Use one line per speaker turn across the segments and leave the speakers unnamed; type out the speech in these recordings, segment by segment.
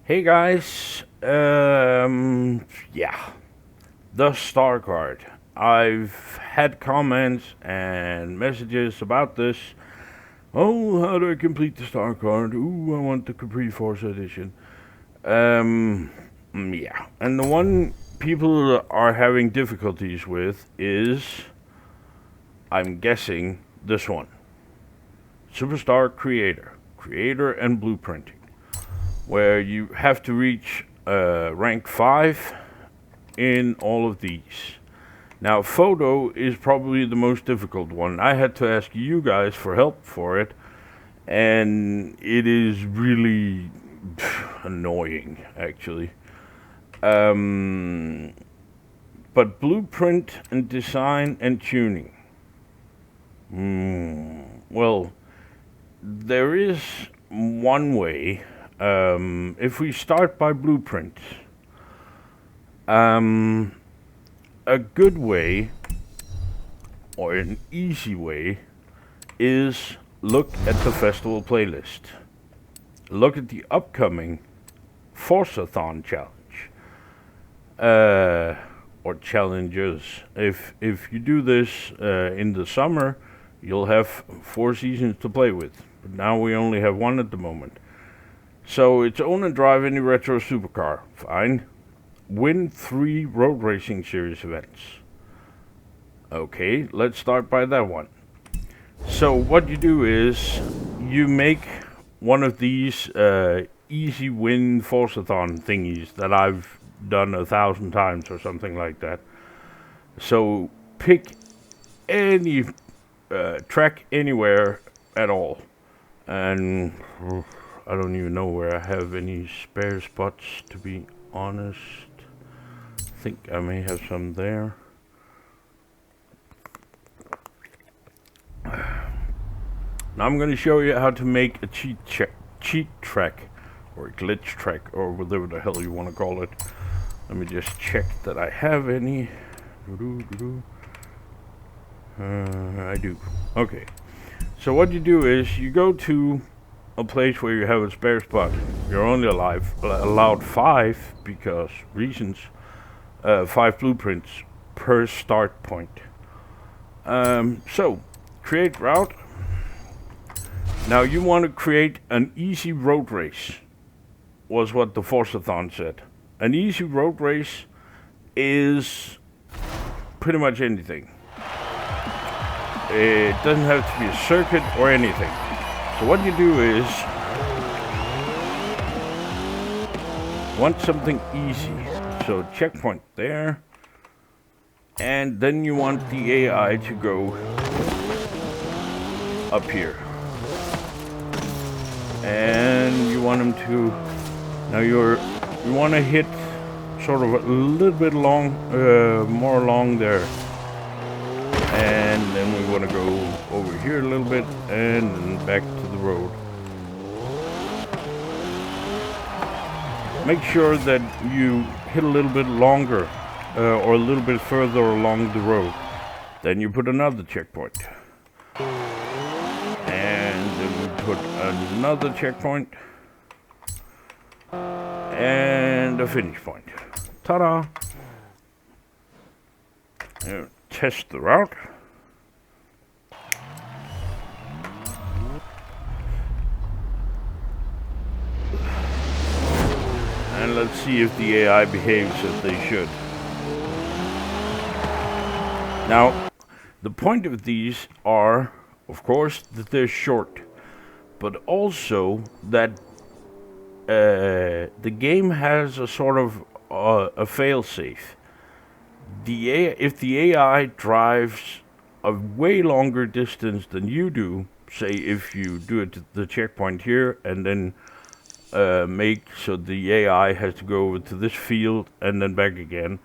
Hey guys, yeah, the star card. I've had comments and messages about this. Oh, how do I complete the star card? Ooh, I want the Capri Forza edition. Yeah, and the one people are having difficulties with is, I'm guessing, this one. Superstar Creator and Blueprinting, where you have to reach rank 5 in all of these. Now, photo is probably the most difficult one. I had to ask you guys for help for it, and it is really annoying, actually. Um, but blueprint and design and tuning. Well, there is one way. If we start by blueprint, a good way or an easy way is look at the festival playlist. Look at the upcoming Forzathon challenge or challenges. If you do this in the summer, you'll have 4 seasons to play with. But now we only have one at the moment. So it's own and drive any retro supercar. Fine. Win 3 road racing series events. Okay, let's start by that one. So what you do is you make one of these easy win Forzathon thingies that I've done 1,000 times or something like that. So pick any track anywhere at all, and I don't even know where I have any spare spots, to be honest. I think I may have some there. Now I'm going to show you how to make a cheat track, or a glitch track, or whatever the hell you want to call it. Let me just check that I have any. I do. Okay. So what you do is you go to a place where you have a spare spot. You're only allowed 5 because reasons. 5 blueprints per start point. So create route. Now you want to create an easy road race, was what the Forzathon said. An easy road race is pretty much anything. It doesn't have to be a circuit or anything. So what you do is, want something easy. So checkpoint there. And then you want the AI to go up here. And you want them to, now you want to hit sort of a little bit more along there. And then we want to go over here a little bit and then back to the road. Make sure that you hit a little bit longer or a little bit further along the road. Then you put another checkpoint. And then we put another checkpoint. And a finish point. Ta-da! Test the route. And let's see if the AI behaves as they should. Now, the point of these are, of course, that they're short, but also that the game has a sort of a fail-safe. If the AI drives a way longer distance than you do, say if you do it at the checkpoint here and then make so the AI has to go over to this field and then back again,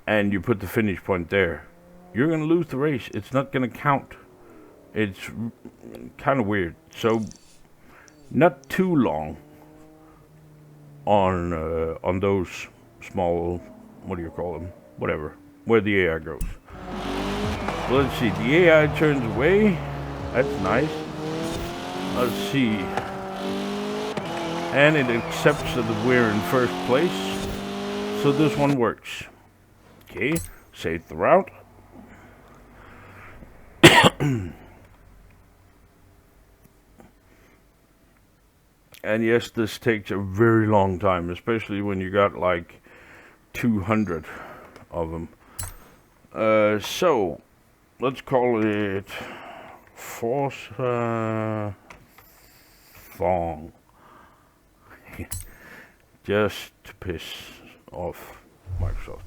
and you put the finish point there, you're going to lose the race. It's not going to count. It's kind of weird. So not too long on those small, what do you call them? Whatever, where the AI goes. Well, let's see, the AI turns away. That's nice. Let's see. and it accepts that we're in first place, so this one works. Okay, save the route. And yes, this takes a very long time, especially when you got like 200 of them. So, let's call it Forza Thong. Just to piss off Microsoft.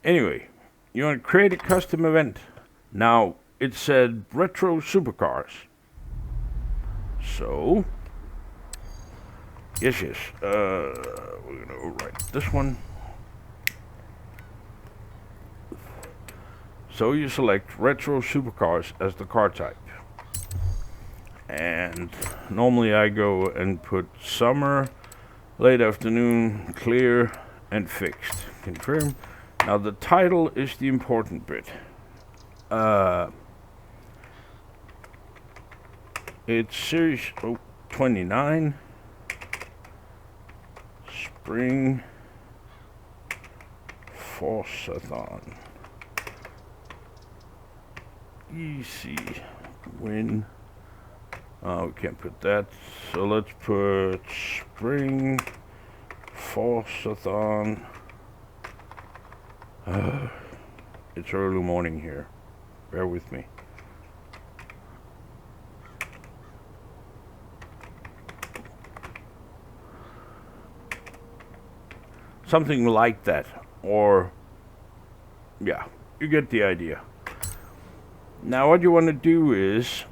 Anyway, you want to create a custom event. Now, it said retro supercars. So, yes, we're gonna overwrite this one. So you select retro supercars as the car type. And normally I go and put summer, late afternoon, clear, and fixed. Confirm. Now the title is the important bit. It's Series 29. Spring Forzathon. Easy win. Oh, we can't put that. So let's put Spring Forzathon. It's early morning here. Bear with me. Something like that. Or, yeah, you get the idea. Now what you want to do is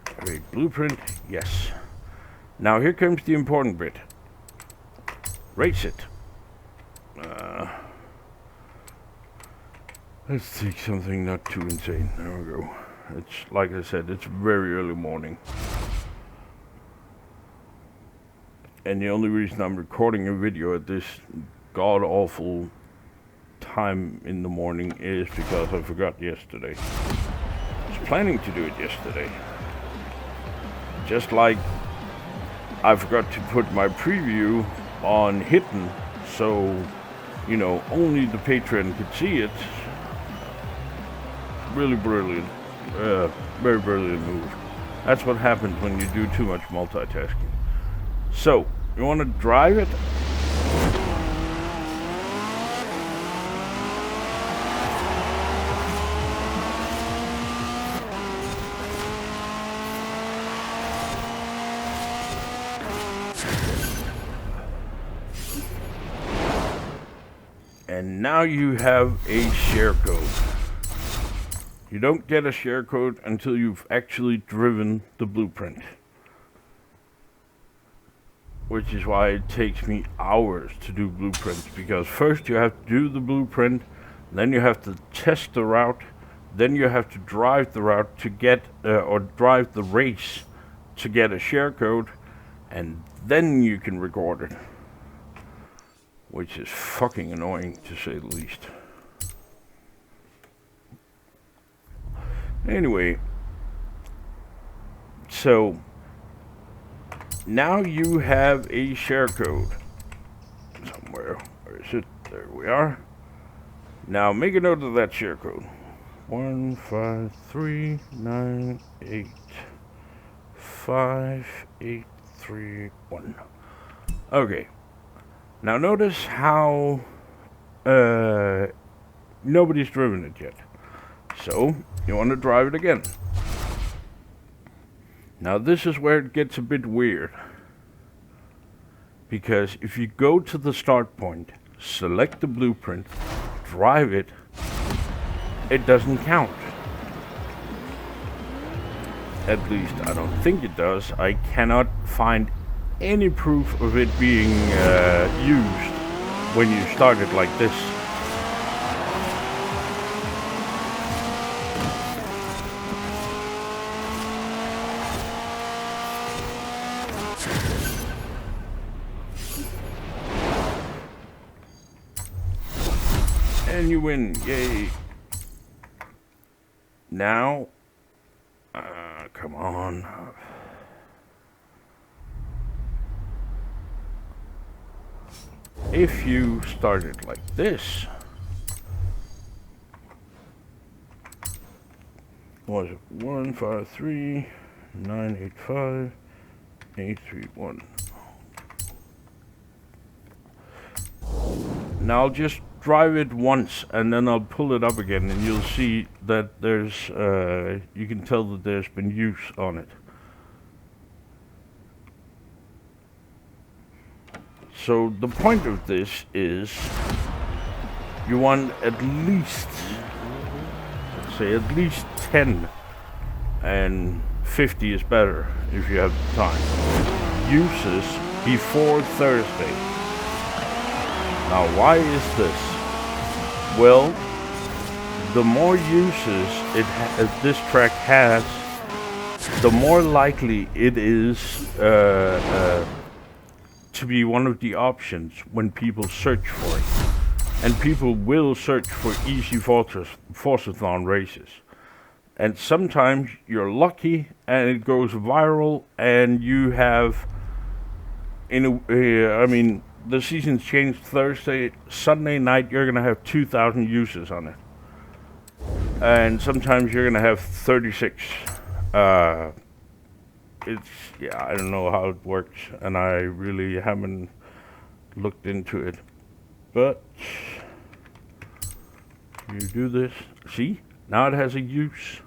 create blueprint. Yes. Now here comes the important bit. Race it. Let's take something not too insane. There we go. It's like I said, it's very early morning. And the only reason I'm recording a video at this god-awful time in the morning is because I forgot yesterday. I was planning to do it yesterday. Just like I forgot to put my preview on hidden, so, you know, only the patron could see it. Really brilliant. Very brilliant move. That's what happens when you do too much multitasking. So, you want to drive it? And now you have a share code. You don't get a share code until you've actually driven the blueprint. Which is why it takes me hours to do blueprints, because first you have to do the blueprint, then you have to test the route, then you have to drive the route to get, or drive the race to get a share code, and then you can record it. Which is fucking annoying, to say the least. Anyway, so now you have a share code somewhere. Where is it? There we are. Now make a note of that share code. 153985831. Okay. Now notice how nobody's driven it yet. So you want to drive it again. Now this is where it gets a bit weird. Because if you go to the start point, select the blueprint, drive it, it doesn't count. At least I don't think it does. I cannot find any proof of it being used when you start it like this. And you win, yay. Now, come on. if you start it like this, was it 153,985,831. Now I'll just drive it once and then I'll pull it up again and you'll see that there's, you can tell that there's been use on it. So the point of this is you want at least, let's say at least 10, and 50 is better if you have the time, uses before Thursday. Now why is this? Well, the more uses this track has, the more likely it is to be one of the options when people search for it. And people will search for easy Forzathon races. And sometimes you're lucky and it goes viral and you have, I mean, the season's changed Thursday, Sunday night you're gonna have 2,000 uses on it. And sometimes you're gonna have 36. Yeah, I don't know how it works, and I really haven't looked into it. But you do this, see? Now it has a use.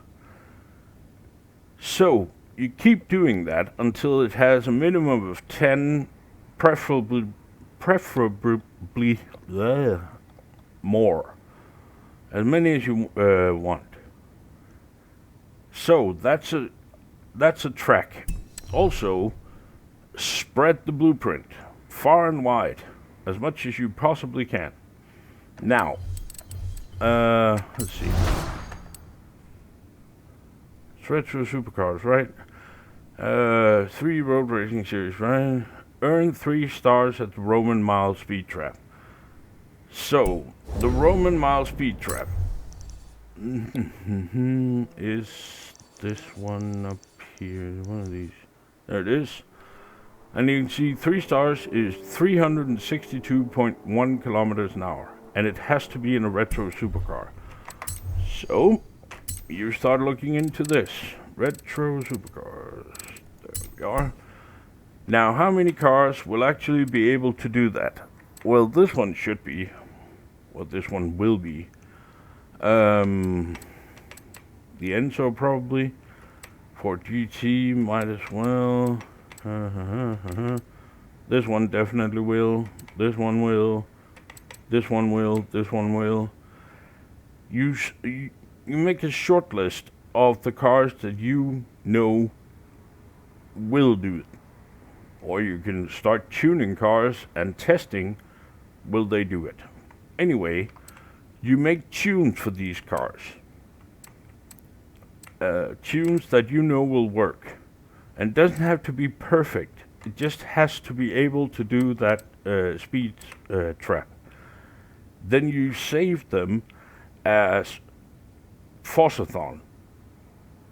So you keep doing that until it has a minimum of 10, preferably more. As many as you want. So that's a track. Also, spread the blueprint far and wide, as much as you possibly can. Now, let's see. It's retro supercars, right? 3 road racing series, right? Earn 3 stars at the Roman Mile Speed Trap. So, the Roman Mile Speed Trap is this one up here, one of these. There it is. And you can see 3 stars is 362.1 kilometers an hour. And it has to be in a retro supercar. So, you start looking into this. Retro supercars. There we are. Now, how many cars will actually be able to do that? Well, this one should be. Well, this one will be. The Enzo probably. For GT, might as well. This one definitely will. This one will. This one will. This one will. You make a short list of the cars that you know will do it. Or you can start tuning cars and testing, will they do it? Anyway, you make tunes for these cars. Tunes that you know will work. And it doesn't have to be perfect. It just has to be able to do that speed trap. Then you save them as Forzathon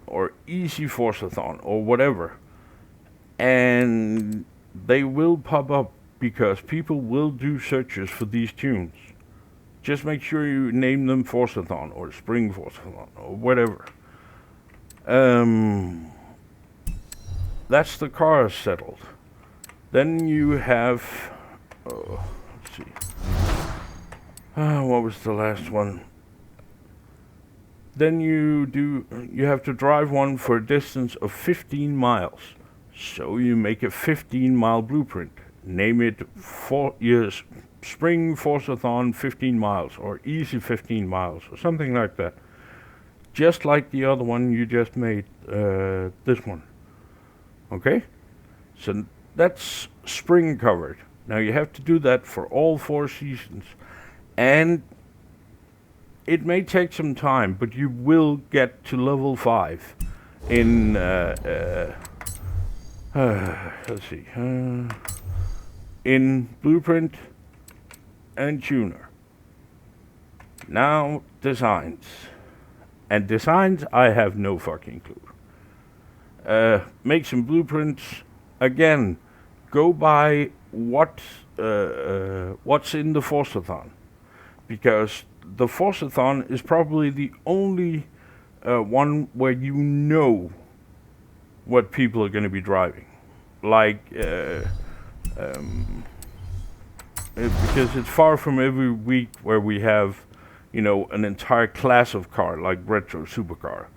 or Easy Forzathon or whatever. And they will pop up because people will do searches for these tunes. Just make sure you name them Forzathon or Spring Forzathon or whatever. That's the car settled. Then you have, let's see. What was the last one? Then you have to drive one for a distance of 15 miles. So you make a 15-mile blueprint. Name it Spring Forzathon 15 miles or Easy 15 miles or something like that. Just like the other one you just made, this one. Okay? So that's spring covered. Now you have to do that for all 4 seasons. And it may take some time, but you will get to level 5 in, let's see, in Blueprint and Tuner. Now, designs. And designs, I have no fucking clue. Make some blueprints. Again, go by what what's in the Forzathon, because the Forzathon is probably the only one where you know what people are going to be driving. Like, because it's far from every week where we have, an entire class of car, like retro supercar.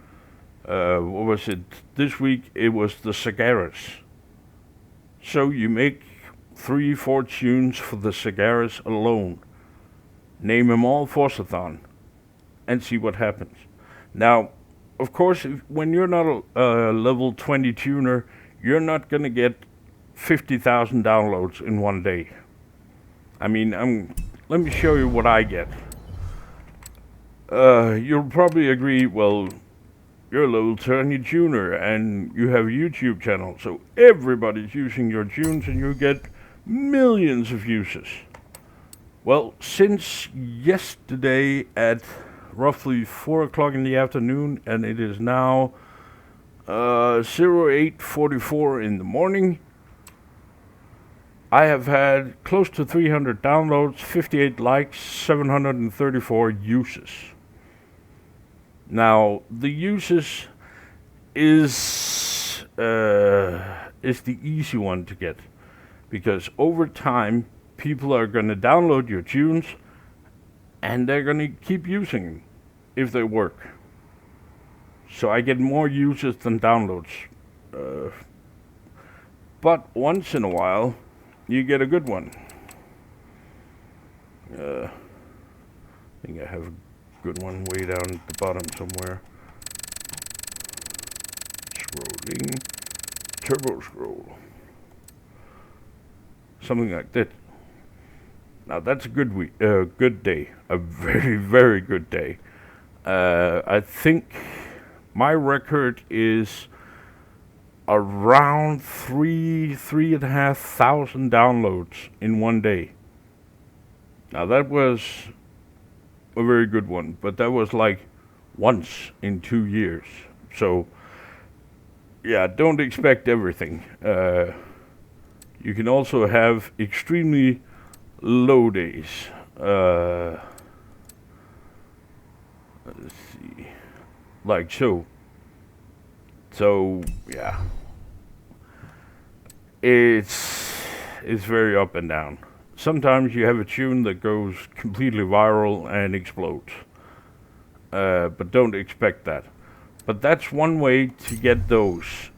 What was it? This week it was the Sagaras. So you make 3, 4 tunes for the Sagaras alone. Name them all Forzathon and see what happens. Now, of course, when you're not a level 20 tuner, you're not going to get 50,000 downloads in one day. I mean, let me show you what I get. You'll probably agree, well, you're a level 20 tuner and you have a YouTube channel, so everybody's using your tunes and you get millions of uses. Well, since yesterday at roughly 4 o'clock in the afternoon, and it is now 08:44 in the morning, I have had close to 300 downloads, 58 likes, 734 uses. Now, the uses is the easy one to get, because over time, people are going to download your tunes, and they're going to keep using them if they work. So I get more uses than downloads. But once in a while, you get a good one. I think I have a good one way down at the bottom somewhere. Scrolling. Turbo scroll. Something like that. Now that's a good week, good day. A very, very good day. I think my record is around 3,500 downloads in one day. Now that was a very good one, but that was like once in 2 years. So yeah, don't expect everything. You can also have extremely low days. Let's see, like so. So yeah, it's very up and down. Sometimes you have a tune that goes completely viral and explodes, but don't expect that. But that's one way to get those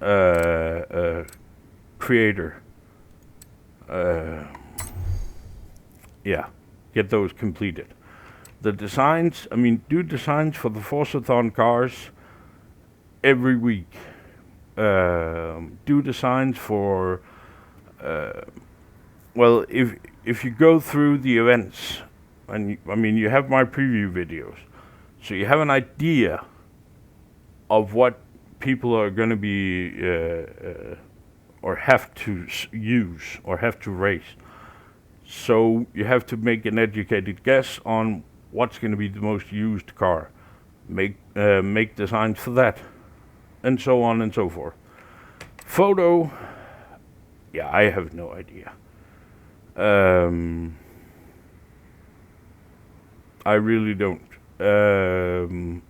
creator. Get those completed. The designs, do designs for the Forzathon cars every week. Do designs for, if you go through the events, and you have my preview videos, so you have an idea of what people are going to be, or have to use, or have to race. So you have to make an educated guess on what's going to be the most used car. Make designs for that, and so on and so forth. Photo, I have no idea. I really don't.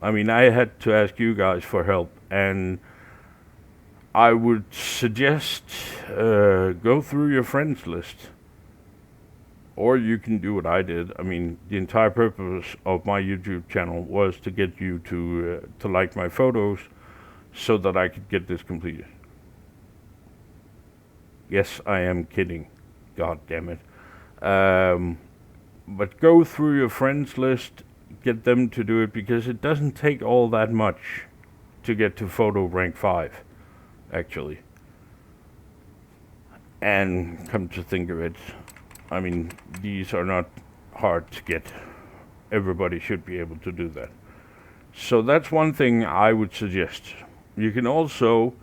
I had to ask you guys for help, and I would suggest go through your friends list. Or you can do what I did. The entire purpose of my YouTube channel was to get you to like my photos so that I could get this completed. Yes, I am kidding. God damn it. But go through your friends list, get them to do it, because it doesn't take all that much to get to photo rank 5, actually. And come to think of it, these are not hard to get. Everybody should be able to do that. So that's one thing I would suggest. You can also,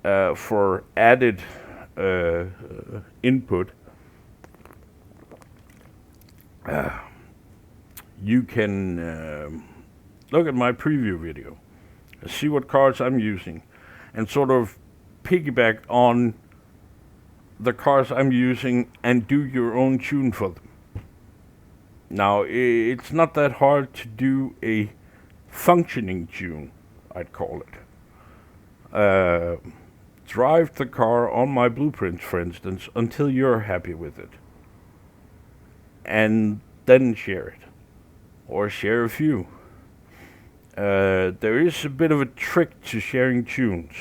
for added input, you can look at my preview video, see what cards I'm using, and sort of piggyback on the cars I'm using and do your own tune for them. Now, it's not that hard to do a functioning tune, I'd call it. Drive the car on my blueprints, for instance, until you're happy with it. And then share it. Or share a few. There is a bit of a trick to sharing tunes.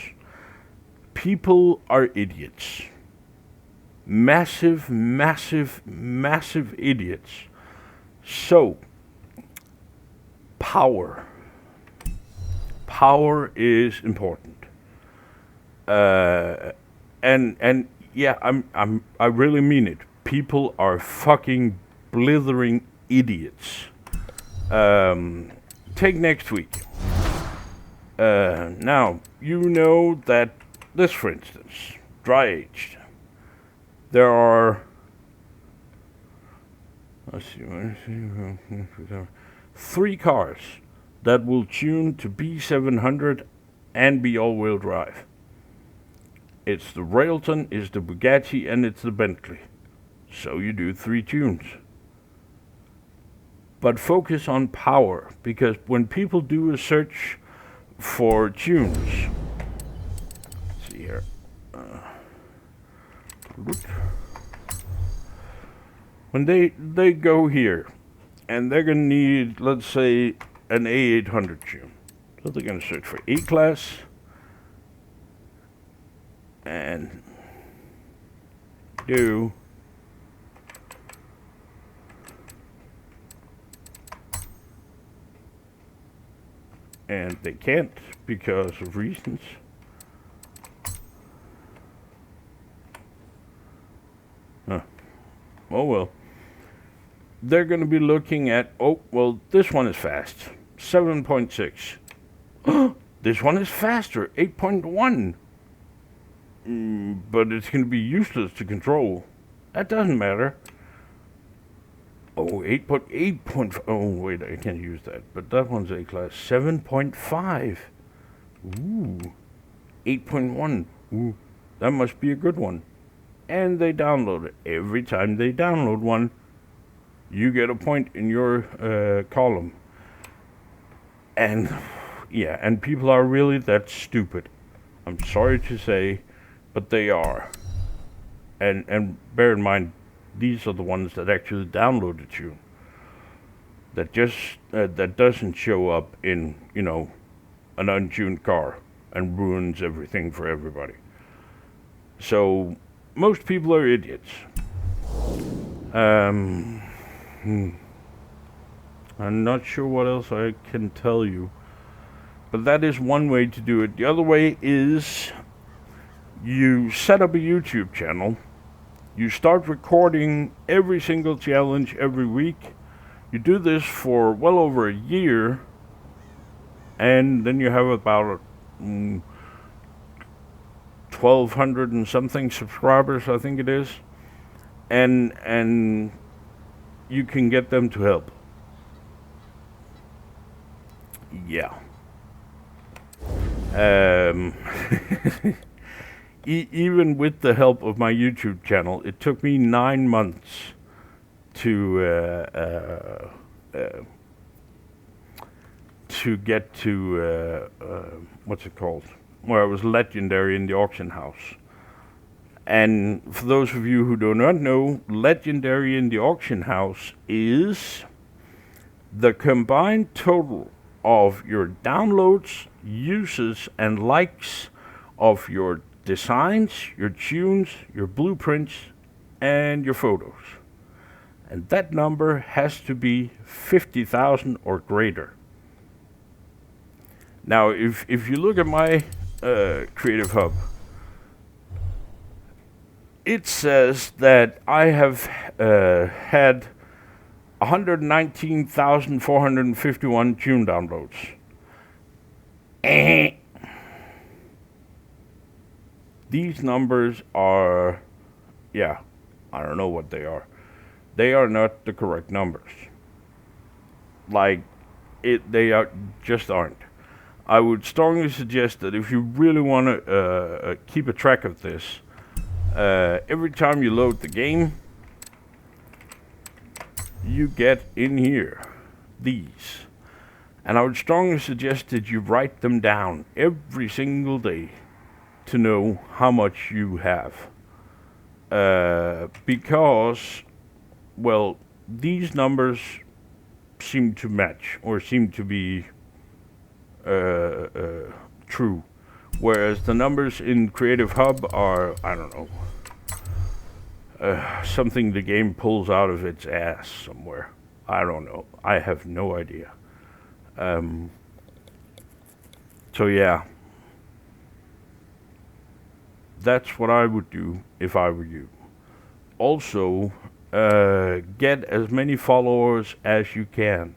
People are idiots. Massive, massive, massive idiots. So, power. Power is important. And yeah, I really mean it. People are fucking blithering idiots. Take next week. Now, you know that this, for instance, dry aged. There are, let's see, 3 cars that will tune to B700 and be all-wheel drive. It's the Railton, it's the Bugatti, and it's the Bentley. So you do 3 tunes. But focus on power, because when people do a search for tunes, let's see here. When they go here, and they're gonna need, let's say, an A800 tune. So they're gonna search for A-Class, and do and they can't because of reasons. Oh well. They're going to be looking at, oh, well, this one is fast, 7.6. This one is faster, 8.1. But it's going to be useless to control. That doesn't matter. Oh, 8.8. Oh, wait, I can't use that. But that one's A-Class. 7.5. Ooh. 8.1. Ooh. That must be a good one. And they download it. Every time they download one, you get a point in your column. And, yeah, and people are really that stupid. I'm sorry to say, but they are. And bear in mind, these are the ones that actually download the tune. That just that doesn't show up in, you know, an untuned car and ruins everything for everybody. So most people are idiots. I'm not sure what else I can tell you, but that is one way to do it. The other way is you set up a YouTube channel. You start recording every single challenge every week. You do this for well over a year, and then you have about 1,200 and something subscribers, I think it is, and you can get them to help. Yeah. Even with the help of my YouTube channel, it took me 9 months to get to what's it called? Where I was legendary in the auction house. And for those of you who do not know, legendary in the auction house is the combined total of your downloads, uses, and likes of your designs, your tunes, your blueprints, and your photos. And that number has to be 50,000 or greater. Now, if you look at my Creative Hub, it says that I have had 119,451 tune downloads. These numbers are, yeah, I don't know what they are. They are not the correct numbers. Like, they just aren't. I would strongly suggest that if you really want to keep a track of this, Every time you load the game, you get in here these. And I would strongly suggest that you write them down every single day to know how much you have. Because, well, these numbers seem to match or seem to be true. Whereas the numbers in Creative Hub are, I don't know, something the game pulls out of its ass somewhere. I don't know. I have no idea. So yeah, that's what I would do if I were you. Also, get as many followers as you can.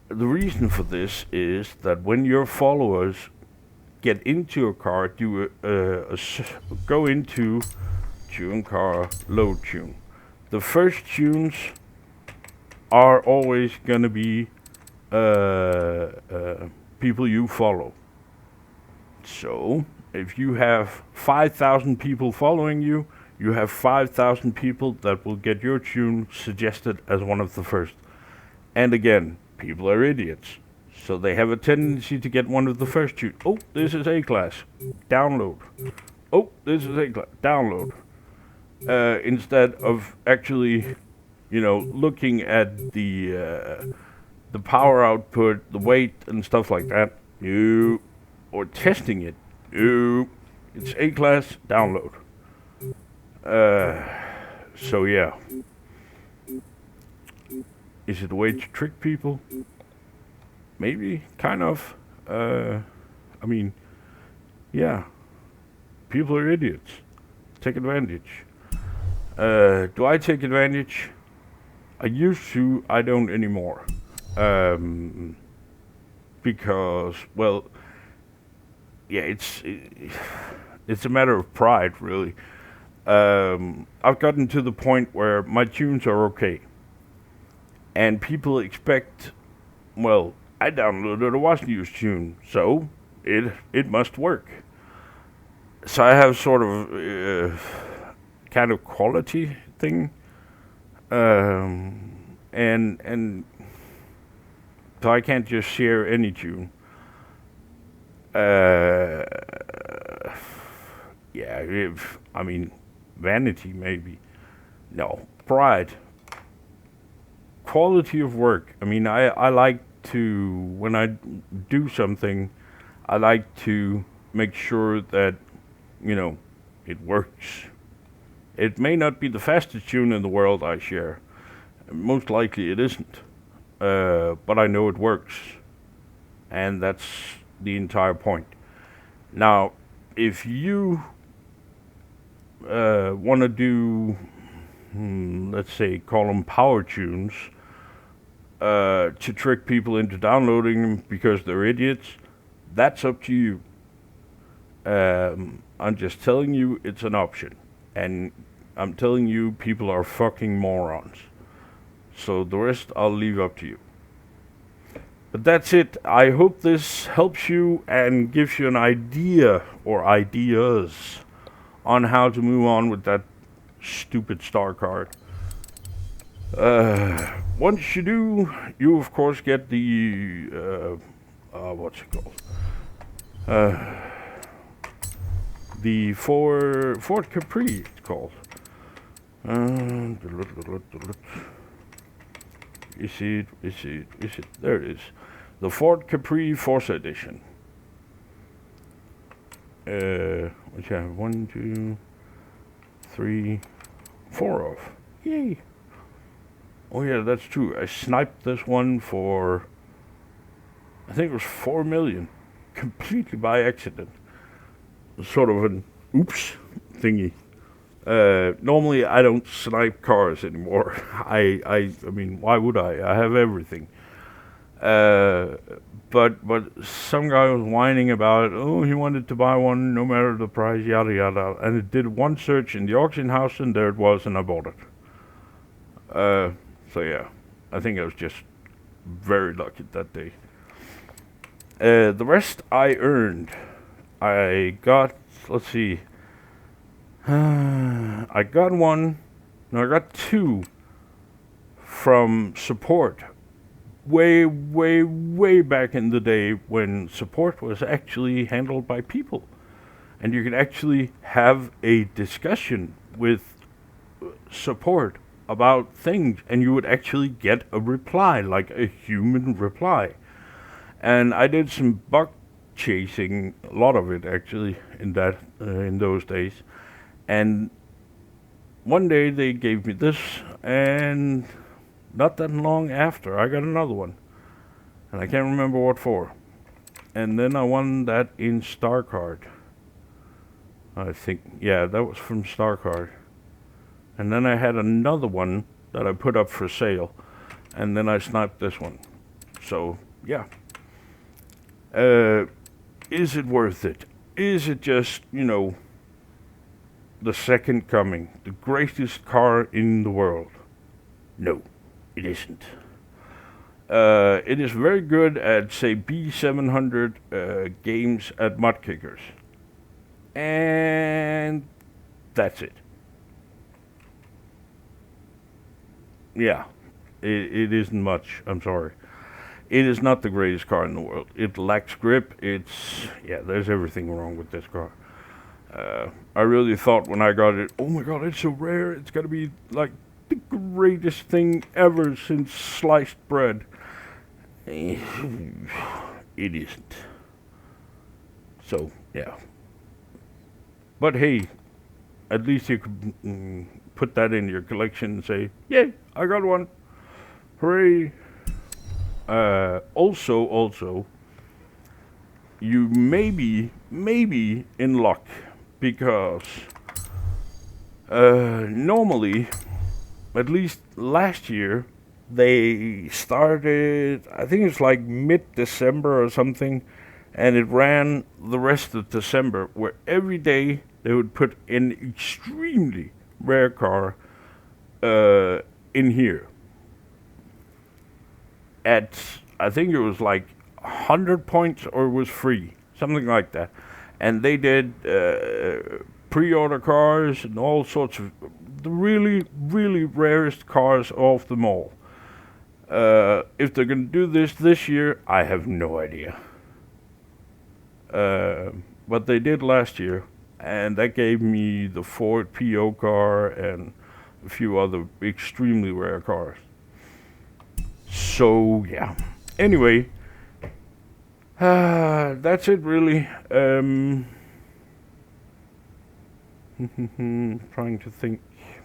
The reason for this is that when your followers get into a car, go into tune car, load tune. The first tunes are always gonna be people you follow. So if you have 5,000 people following you, you have 5,000 people that will get your tune suggested as one of the first. And again, people are idiots, so they have a tendency to get one of the first tunes. Oh, this is A-Class. Download. Oh, this is A-Class. Download. Instead of actually, looking at the power output, the weight, and stuff like that. Or testing it. It's A-Class. Download. So yeah. Is it a way to trick people? Maybe, kind of. Yeah. People are idiots. Take advantage. Do I take advantage? I used to, I don't anymore. Because, well, yeah, it's a matter of pride, really. I've gotten to the point where my tunes are okay. And people expect, well, I downloaded a Waznewz tune, so it must work. So I have sort of kind of quality thing, and so I can't just share any tune. Vanity maybe. No, pride. Quality of work. I like to, when I do something, I like to make sure that, it works. It may not be the fastest tune in the world I share. Most likely it isn't. But I know it works. And that's the entire point. Now, if you want to do, let's say, call them power tunes, to trick people into downloading them because they're idiots, that's up to you. I'm just telling you it's an option. And I'm telling you people are fucking morons. So the rest I'll leave up to you. But that's it. I hope this helps you and gives you an idea or ideas on how to move on with that stupid star card. Once you do, you of course get the what's it called? The Ford Capri, it's called. Is it? There it is. The Ford Capri Forza Edition. Which I have 1, 2, 3, 4 of. Yay! Oh yeah, that's true. I sniped this one for, I think it was 4 million, completely by accident. Sort of an oops thingy. Normally I don't snipe cars anymore. I mean, why would I? I have everything. But some guy was whining about it. Oh, he wanted to buy one no matter the price, yada yada. And it did one search in the auction house, and there it was, and I bought it. So yeah, I think I was just very lucky that day. The rest I earned. I got, let's see, I got one. No, I got two from support. Way, way, way back in the day when support was actually handled by people. And you could actually have a discussion with support about things, and you would actually get a reply, like a human reply. And I did some bug chasing, a lot of it actually, in those days. And one day they gave me this, and not that long after, I got another one, and I can't remember what for. And then I won that in StarCard. I think, yeah, that was from StarCard. And then I had another one that I put up for sale, and then I sniped this one. So, yeah. Is it worth it? Is it just, the second coming, the greatest car in the world? No, it isn't. It is very good at, say, B700 games at mud kickers. And that's it. Yeah, it isn't much, I'm sorry. It is not the greatest car in the world. It lacks grip, there's everything wrong with this car. I really thought when I got it, oh my god, it's so rare, it's gotta be like the greatest thing ever since sliced bread. It isn't. So, yeah. But hey, at least you could put that in your collection and say, yay, I got one. Hooray. Also, you may be in luck, because normally, at least last year, they started, I think it's like mid-December or something, and it ran the rest of December, where every day they would put an extremely rare car in here. At, I think it was like 100 points, or it was free, something like that. And they did pre-order cars and all sorts of the really, really rarest cars off them all. If they're going to do this year, I have no idea. But they did last year, and that gave me the Ford PO car and a few other extremely rare cars. So, yeah. Anyway, that's it really. Trying to think.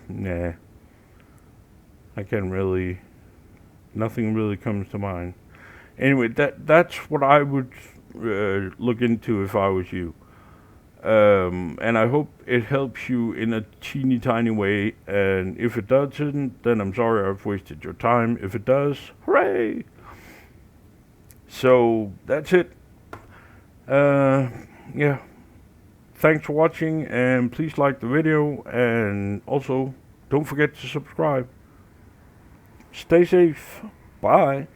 Nah. I can't really. Nothing really comes to mind. Anyway, that's what I would look into if I was you. And I hope it helps you in a teeny tiny way. And if it doesn't, then I'm sorry I've wasted your time. If it does, hooray! So that's it. Yeah. Thanks for watching, and please like the video, and also don't forget to subscribe. Stay safe. Bye.